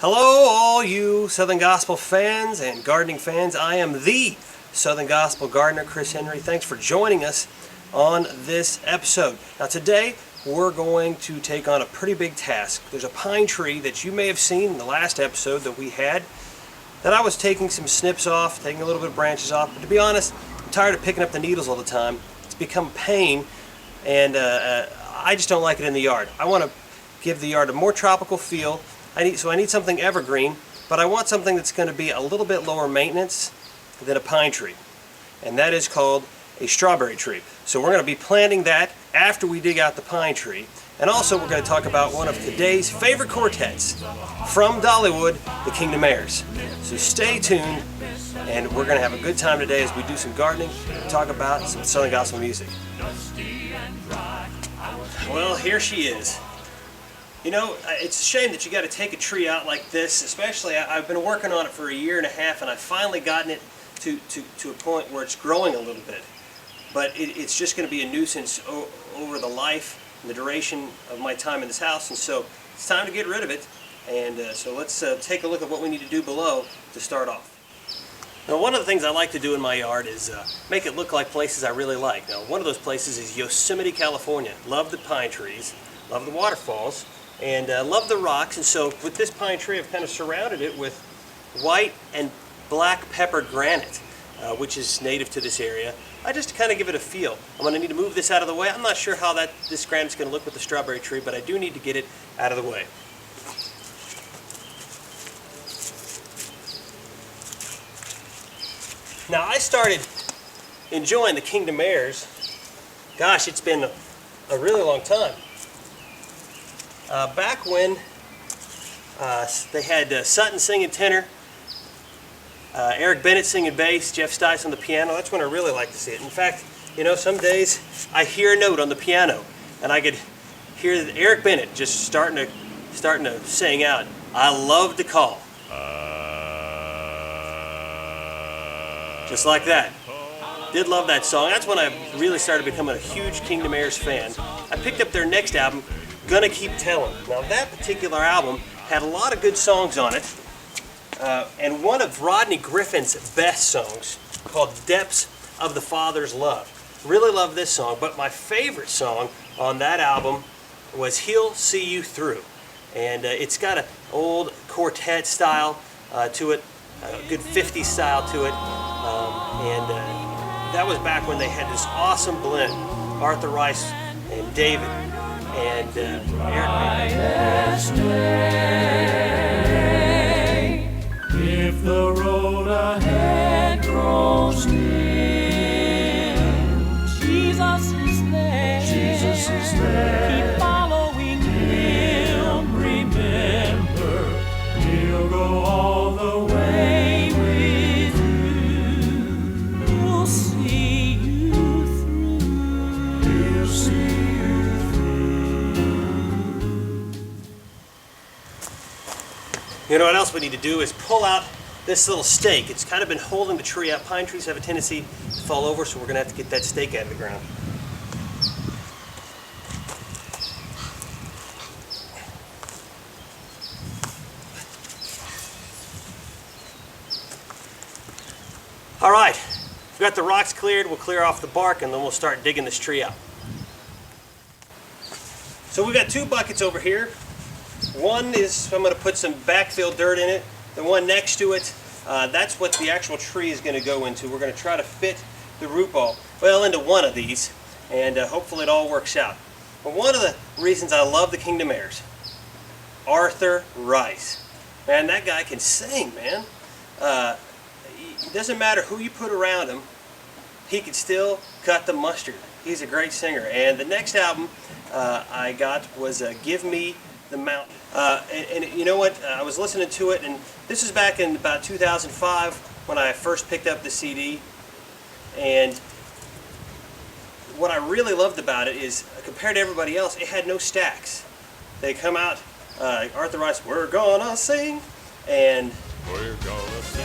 Hello, all you Southern Gospel fans and gardening fans. I am the Southern Gospel gardener, Chris Henry. Thanks for joining us on this episode. Now today, we're going to take on a pretty big task. There's a pine tree that you may have seen in the last episode that we had that I was taking some snips off, taking a little bit of branches off. But to be honest, I'm tired of picking up the needles all the time. It's become a pain, and I just don't like it in the yard. I want to give the yard a more tropical feel. I need something evergreen, but I want something that's going to be a little bit lower maintenance than a pine tree, and that is called a strawberry tree. So we're going to be planting that after we dig out the pine tree, and also we're going to talk about one of today's favorite quartets from Dollywood, the Kingdom Heirs. So stay tuned, and we're going to have a good time today as we do some gardening and talk about some Southern Gospel music. Well, here she is. You know, it's a shame that you got to take a tree out like this, especially I've been working on it for a year and a half, and I've finally gotten it to a point where it's growing a little bit. But it's just going to be a nuisance over the life and the duration of my time in this house, and so it's time to get rid of it. And so let's take a look at what we need to do below to start off. Now, one of the things I like to do in my yard is make it look like places I really like. Now, one of those places is Yosemite, California. Love the pine trees, love the waterfalls, and love the rocks. And so with this pine tree, I've kind of surrounded it with white and black peppered granite, which is native to this area. Just to kind of give it a feel. I'm going to need to move this out of the way. I'm not sure how this granite's going to look with the strawberry tree, but I do need to get it out of the way. Now, I started enjoying the Kingdom Heirs. Gosh, it's been a really long time. Back when they had Sutton singing tenor, Eric Bennett singing bass, Jeff Stice on the piano. That's when I really like to see it. In fact, you know, some days I hear a note on the piano, and I could hear Eric Bennett just starting to sing out, "I love to call." Just like that. Did love that song. That's when I really started becoming a huge Kingdom Heirs fan. I picked up their next album, Gonna Keep Telling. Now, that particular album had a lot of good songs on it, and one of Rodney Griffin's best songs, called Depths of the Father's Love. Really love this song, but my favorite song on that album was He'll See You Through. And it's got an old quartet style to it, a good 50s style to it, and that was back when they had this awesome blend, Arthur Rice and David and Eric. If the road ahead grows dim, Jesus is there. Jesus is there. Keep following Him. Remember, He'll go all the way with you. He'll see you through. He'll see you You know what else we need to do is pull out this little stake. It's kind of been holding the tree up. Pine trees have a tendency to fall over, so we're going to have to get that stake out of the ground. All right, we've got the rocks cleared. We'll clear off the bark, and then we'll start digging this tree out. So we've got two buckets over here. One is, I'm going to put some backfill dirt in it. The one next to it, that's what the actual tree is going to go into. We're going to try to fit the root ball, well, into one of these, and hopefully it all works out. But one of the reasons I love the Kingdom Heirs, Arthur Rice. Man, that guy can sing, man. It doesn't matter who you put around him, he can still cut the mustard. He's a great singer. And the next album I got was Give Me the Mountain. And you know what? I was listening to it, and this is back in about 2005 when I first picked up the CD. And what I really loved about it is, compared to everybody else, it had no stacks. They come out, Arthur Rice, "We're gonna sing," and it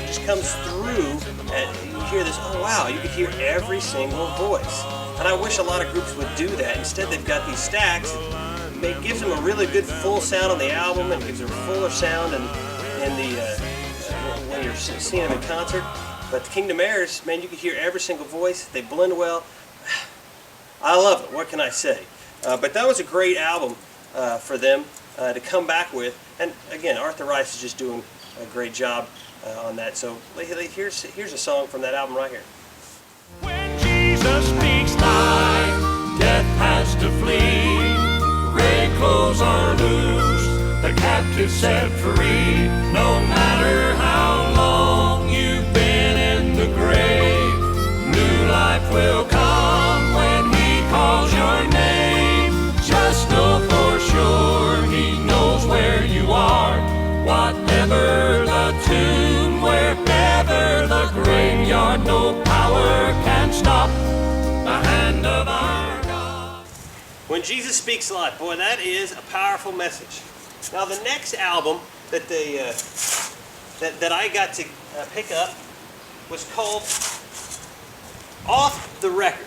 just comes through, and you hear this, oh wow, you can hear every single voice. And I wish a lot of groups would do that. Instead, they've got these stacks. It gives them a really good full sound on the album, and gives them a fuller sound, and in the when you're seeing them in concert. But the Kingdom Heirs, man, you can hear every single voice. They blend well. I love it. What can I say? But that was a great album for them to come back with. And again, Arthur Rice is just doing a great job on that. So here's a song from that album right here. When Jesus speaks life, death has to flee. Grave clothes are loose, the captive set free. No matter how long you've been in the grave, new life will come when He calls your name. Just know for sure He knows where you are. Whatever the tomb, wherever the graveyard, no power can stop the hand of our God. When Jesus Speaks Life, boy, that is a powerful message. Now, the next album that they that I got to pick up was called Off the Record.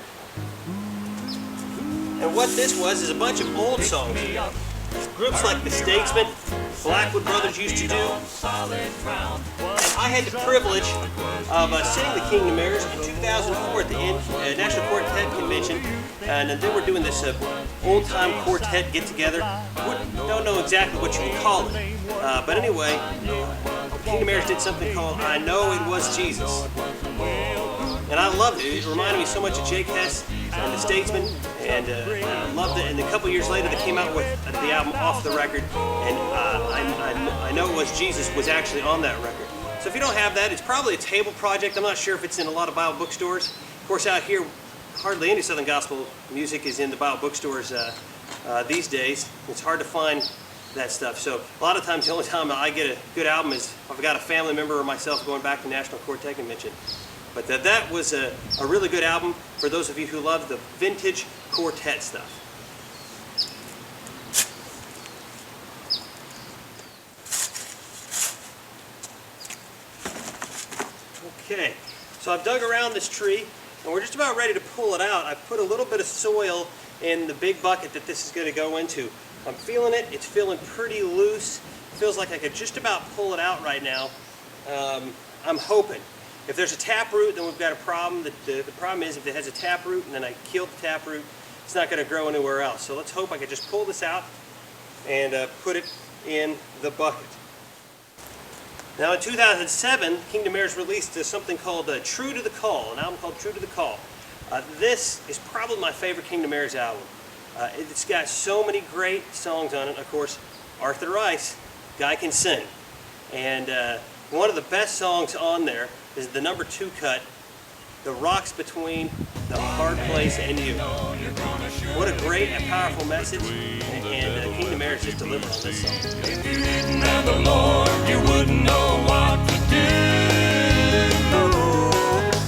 And what this was is a bunch of old songs. Groups like the Statesmen, Blackwood Brothers used to do. And I had the privilege of sitting the Kingdom Heirs in 2004 at the National Quartet Convention, and they were doing this old-time quartet get-together. Don't know exactly what you would call it, but anyway, Kingdom Heirs did something called I Know It Was Jesus. And I loved it. It reminded me so much of Jake Hess and the Statesmen, and I loved it. And a couple years later, they came out with the album Off the Record, and I Know It Was Jesus was actually on that record. So if you don't have that, it's probably a table project. I'm not sure if it's in a lot of Bible bookstores. Of course, out here, hardly any Southern Gospel music is in the Bible bookstores these days. It's hard to find that stuff. So a lot of times, the only time I get a good album is if I've got a family member or myself going back to National Quartet Convention. But that was a really good album for those of you who love the vintage quartet stuff. Okay, so I've dug around this tree and we're just about ready to pull it out. I've put a little bit of soil in the big bucket that this is going to go into. I'm feeling it. It's feeling pretty loose. Feels like I could just about pull it out right now. I'm hoping. If there's a taproot, then we've got a problem. The problem is if it has a taproot and then I kill the taproot, it's not going to grow anywhere else. So let's hope I can just pull this out and put it in the bucket. Now in 2007, Kingdom Heirs released something called True to the Call, an album called True to the Call. This is probably my favorite Kingdom Heirs album. It's got so many great songs on it. Of course, Arthur Rice, guy can sing. And one of the best songs on there is the number 2 cut, The Rocks Between the Hard Place and You. What a great and powerful message, and Kingdom Heirs just delivered on this song. If you didn't have the Lord, you wouldn't know what to do.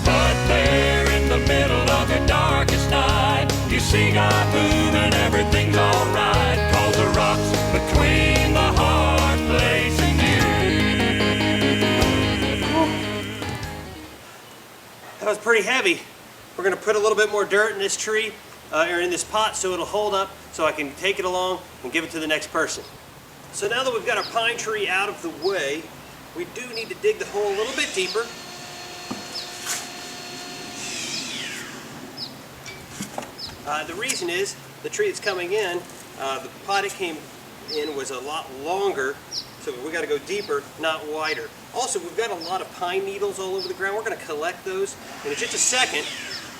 But there in the middle of your darkest night, you see God move and everything's alright. 'Cause the rocks between the hard place and That was pretty heavy. We're going to put a little bit more dirt in this tree, or in this pot, so it'll hold up, so I can take it along and give it to the next person. So now that we've got our pine tree out of the way, we do need to dig the hole a little bit deeper. The reason is, the tree that's coming in, the pot it came in was a lot longer, so we got to go deeper, not wider. Also, we've got a lot of pine needles all over the ground. We're going to collect those, and in just a second,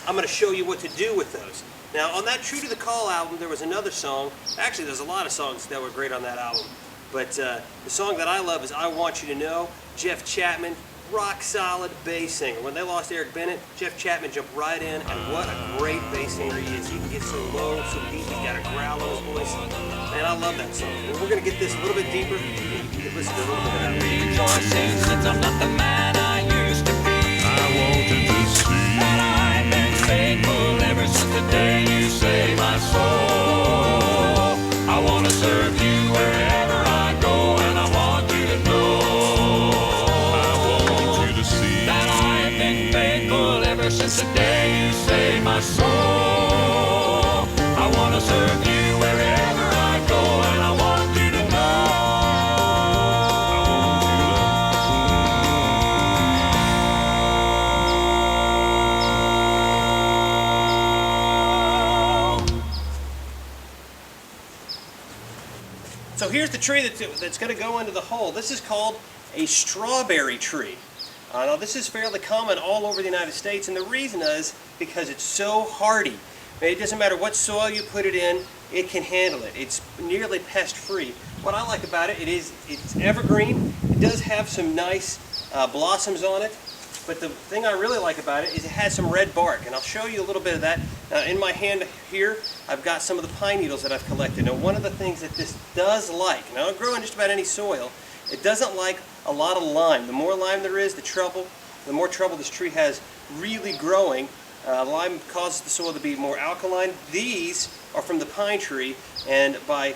I'm going to show you what to do with those. Now, on that True to the Call album, there was another song. Actually, there's a lot of songs that were great on that album. But the song that I love is I Want You to Know. Jeff Chapman, rock solid bass singer. When they lost Eric Bennett, Jeff Chapman jumped right in, and what a great bass singer he is. He can get so low, so deep, he's got a growl on his voice. Man, I love that song. And we're going to get this a little bit deeper. You can listen to a little bit of that. rejoicing since I'm not the man I used to be. I wanted to see that I've been faithful ever since the day you saved my soul. I want to serve you wherever I go, and I want you to know. I want you to see that I've been faithful ever since the day you saved my soul. I want to serve you wherever I go, and I want you to know. I want you to So here's the tree that's going to go into the hole. This is called a strawberry tree. Now this is fairly common all over the United States, and the reason is because it's so hardy. It doesn't matter what soil you put it in, it can handle it. It's nearly pest-free. What I like about it, it's evergreen. It does have some nice blossoms on it, but the thing I really like about it is it has some red bark, and I'll show you a little bit of that. In my hand here, I've got some of the pine needles that I've collected. Now one of the things that this does like, now it'll grow in just about any soil, it doesn't like a lot of lime. The more lime there is, the more trouble this tree has really growing. Lime causes the soil to be more alkaline. These are from the pine tree, and by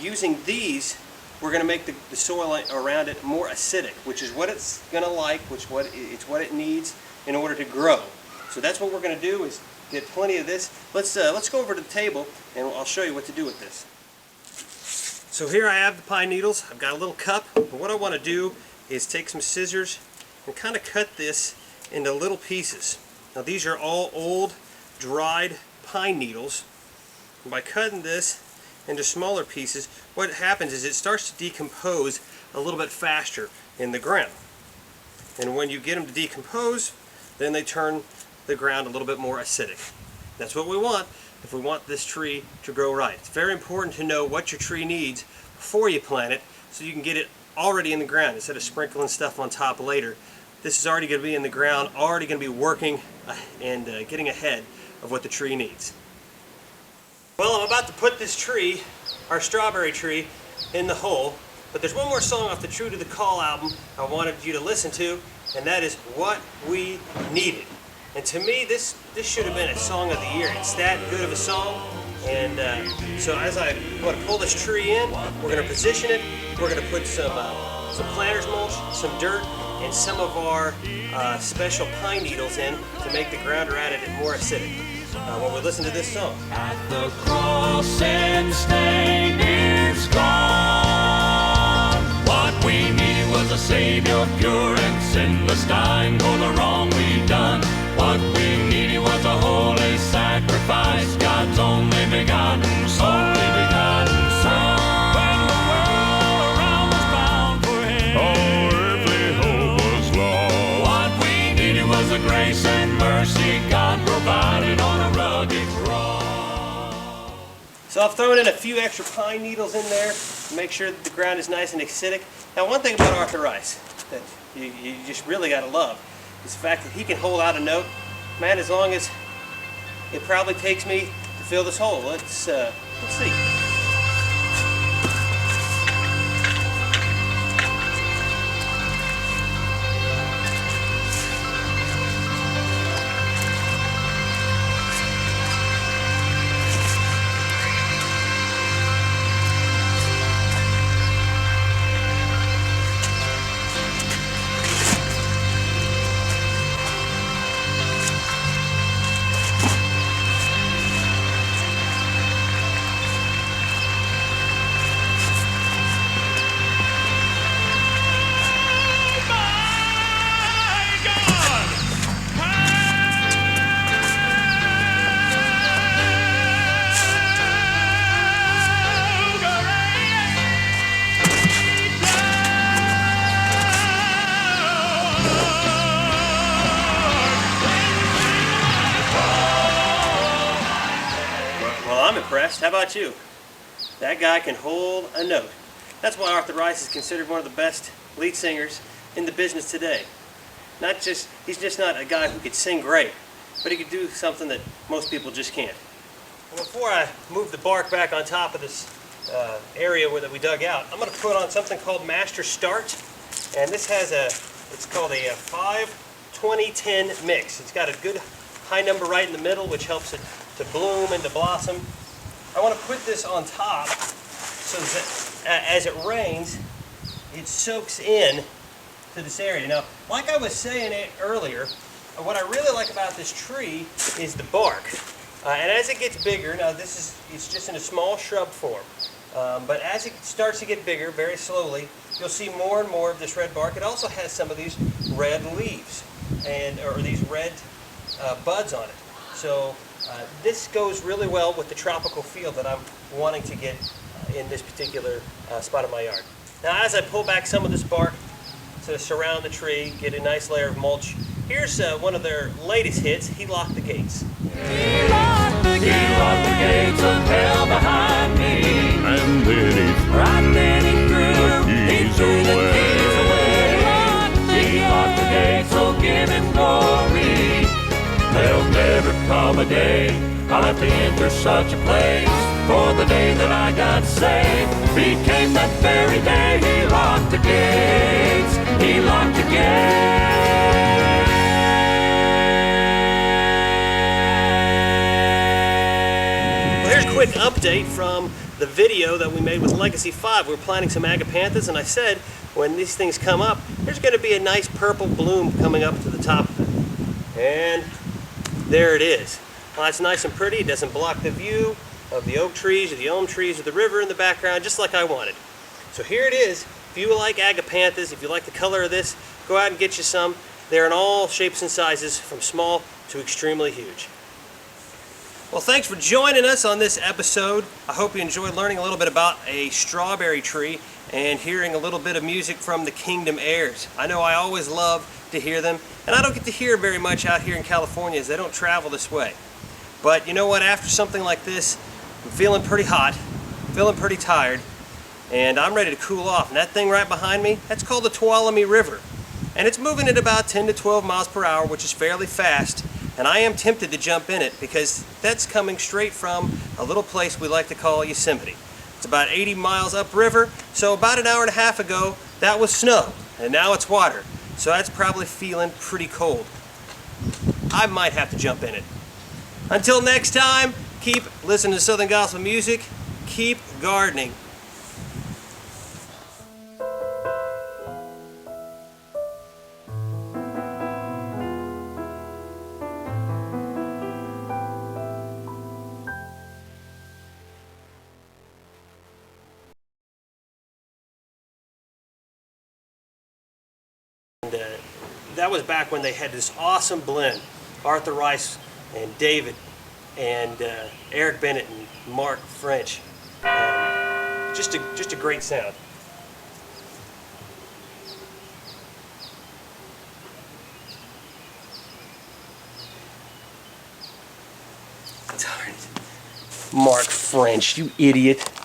using these, we're going to make the soil around it more acidic, which is what it's going to like, it's what it needs in order to grow. So that's what we're going to do, is get plenty of this. Let's go over to the table, and I'll show you what to do with this. So here I have the pine needles. I've got a little cup. And what I want to do is take some scissors and kind of cut this into little pieces. Now these are all old, dried pine needles. And by cutting this into smaller pieces, what happens is it starts to decompose a little bit faster in the ground. And when you get them to decompose, then they turn the ground a little bit more acidic. That's what we want if we want this tree to grow right. It's very important to know what your tree needs before you plant it, so you can get it already in the ground instead of sprinkling stuff on top later. This is already going to be in the ground, already going to be working and getting ahead of what the tree needs. Well, I'm about to put this tree, our strawberry tree, in the hole, but there's one more song off the True to the Call album I wanted you to listen to, and that is What We Needed. And to me, this should have been a song of the year. It's that good of a song. And so as I want to pull this tree in, we're going to position it. We're going to put some planter's mulch, some dirt, and some of our special pine needles in to make the ground around it more acidic when we listen to this song. At the cross and stain is gone. What we needed was a Savior pure and sinless, dying for the wrong we done. What we needed was a holy sacrifice, God's only begotten Son. When the world around was bound for Him, all earthly hope was lost. What we needed was the grace and mercy God provided on a rugged cross. So I've thrown in a few extra pine needles in there to make sure that the ground is nice and acidic. Now one thing about Arthur Rice that you just really got to love is the fact that he can hold out a note, man, as long as it probably takes me to fill this hole. Let's see. I'm impressed. How about you? That guy can hold a note. That's why Arthur Rice is considered one of the best lead singers in the business today. He's just not a guy who could sing great, but he could do something that most people just can't. Well, before I move the bark back on top of this area that we dug out, I'm going to put on something called Master Start, and this has it's called a 5-20-10 mix. It's got a good high number right in the middle, which helps it to bloom and to blossom. I want to put this on top so that as it rains, it soaks in to this area. Now, like I was saying earlier, what I really like about this tree is the bark. And as it gets bigger, now it's just in a small shrub form, but as it starts to get bigger, very slowly, you'll see more and more of this red bark. It also has some of these red leaves or these red buds on it. So this goes really well with the tropical feel that I'm wanting to get in this particular spot of my yard. Now as I pull back some of this bark to surround the tree, get a nice layer of mulch, here's one of their latest hits, He Locked the Gates. He locked the gates of hell behind me. And then He threw the keys away. He locked the gates, so give him glory. There'll never come a day I'll have to enter such a place. For the day that I got saved became that very day. He locked the gates. He locked the gates. Well, here's a quick update from the video that we made with Legacy 5. We were planting some agapanthus, and I said when these things come up, there's going to be a nice purple bloom coming up to the top of it. And there it is. Well, it's nice and pretty. It doesn't block the view of the oak trees or the elm trees or the river in the background, just like I wanted. So here it is. If you like agapanthus, if you like the color of this, go out and get you some. They're in all shapes and sizes, from small to extremely huge. Well, thanks for joining us on this episode. I hope you enjoyed learning a little bit about a strawberry tree and hearing a little bit of music from the Kingdom Heirs. I know I always love to hear them, and I don't get to hear very much out here in California as they don't travel this way. But you know what, after something like this, I'm feeling pretty hot, feeling pretty tired, and I'm ready to cool off. And that thing right behind me, that's called the Tuolumne River. And it's moving at about 10 to 12 miles per hour, which is fairly fast. And I am tempted to jump in it because that's coming straight from a little place we like to call Yosemite. It's about 80 miles upriver, so about an hour and a half ago, that was snow, and now it's water. So that's probably feeling pretty cold. I might have to jump in it. Until next time, keep listening to Southern Gospel music, keep gardening. And that was back when they had this awesome blend. Arthur Rice and David and Eric Bennett and Mark French. Just a great sound. Darn it. Mark French, you idiot.